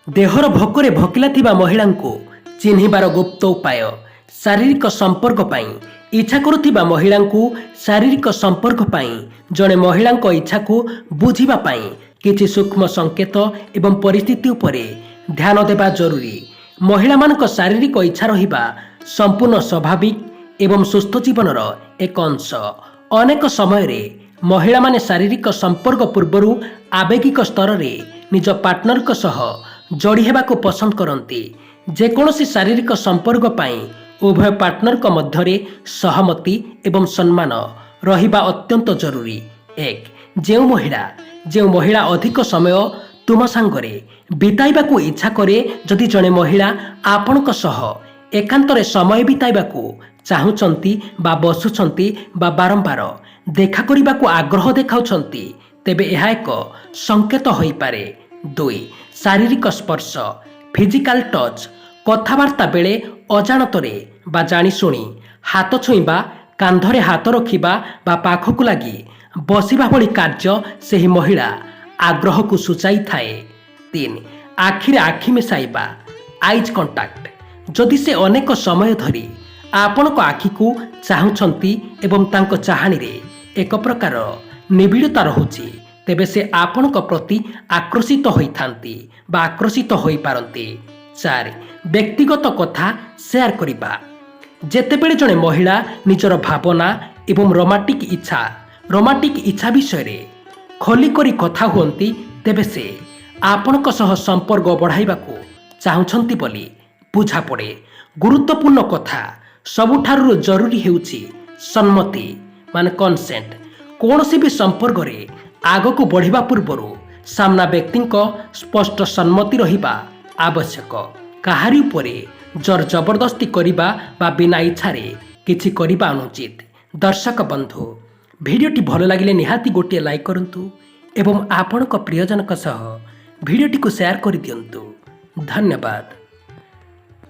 There Bhokare भकिला थिबा महिला को चिन्हिबार गुप्त उपाय शारीरिक संपर्क पाई इच्छा करुथिबा महिला को शारीरिक संपर्क पाई जड़े महिला इच्छा को बुझिबा पाई किछि सूक्ष्म संकेत एवं परिस्थिति उपरे ध्यान देबा जरूरी। महिला मानक शारीरिक इच्छा रहिबा संपूर्ण स्वाभाविक एवं सुस्थ जीवनर एक अंश। अनेक समय रे महिला माने शारीरिक संपर्क पूर्वरु आवेगिक स्तर रे निज पार्टनर को सह जोड़ी हेबाको पसंद करती। जेकोसी शारीरिक संपर्क पाई उभय पार्टनर को मध्यरे सहमति एवं सम्मान रहिबा अत्यंत जरूरी। एक जो महिला अधिक समय तुम सांगरे बिताइबाकू इच्छा करे, जदि जड़े महिला आपणक सह एकांतरे समय बिताइबाकू चाहुचंती बा बसुचंती बा बारंबार देखा करिबाकू आग्रह देखाउछंती, तेबे यह एक संकेत होई पारे। 2 शारीरिक स्पर्श फिजिकल टच कथबार्ता बेले अजाणतरे बा जाणीशुणी हाथ छुईबा, कांधरे हाथ रखिबा बा पाखकू लगी बसिबा भली कार्य सेही महिला आग्रह को सूचाई थाए। 3 आखिरे आखि मिसाइबा आइज कंटाक्ट जदि से अनेक समय धरी आपणक आखि को चाहुछंती एवं तांको चाहाणी रे एक प्रकार निबिड़ता रहुची, तेबे से आपणक प्रति आकर्षित होइथांती बा आकर्षित होई पारंती। 4 व्यक्तिगत कथा शेयर करिबा जेतेबेले जणे महिला निजर भावना एवं रोमांटिक इच्छा विषय रे खोली करी कथा हुअंती, तेबे से आपणक सह संपर्क बढ़ाइबाकू चाहुछंती बोली बुझा पड़े। गुरुत्वपूर्ण कथा सबुठारु जरूरी हेउची सम्मति माने कंसेंट। कौनसी भी संपर्क रे आगकू बढ़िबा पूर्वरु सामना व्यक्ति स्पष्ट सम्मति रहिबा आवश्यक। काहारी उपरे जर जबरदस्ती करिबा बा बिना इच्छारे किछि करिबा अनुचित। दर्शक बंधु, भिडियोटी भल लागिले निहाती गोटे लाइक करंतु एवं आपणक प्रियजनक सह भिडियोटी को शेयर करि दियंतु। धन्यवाद।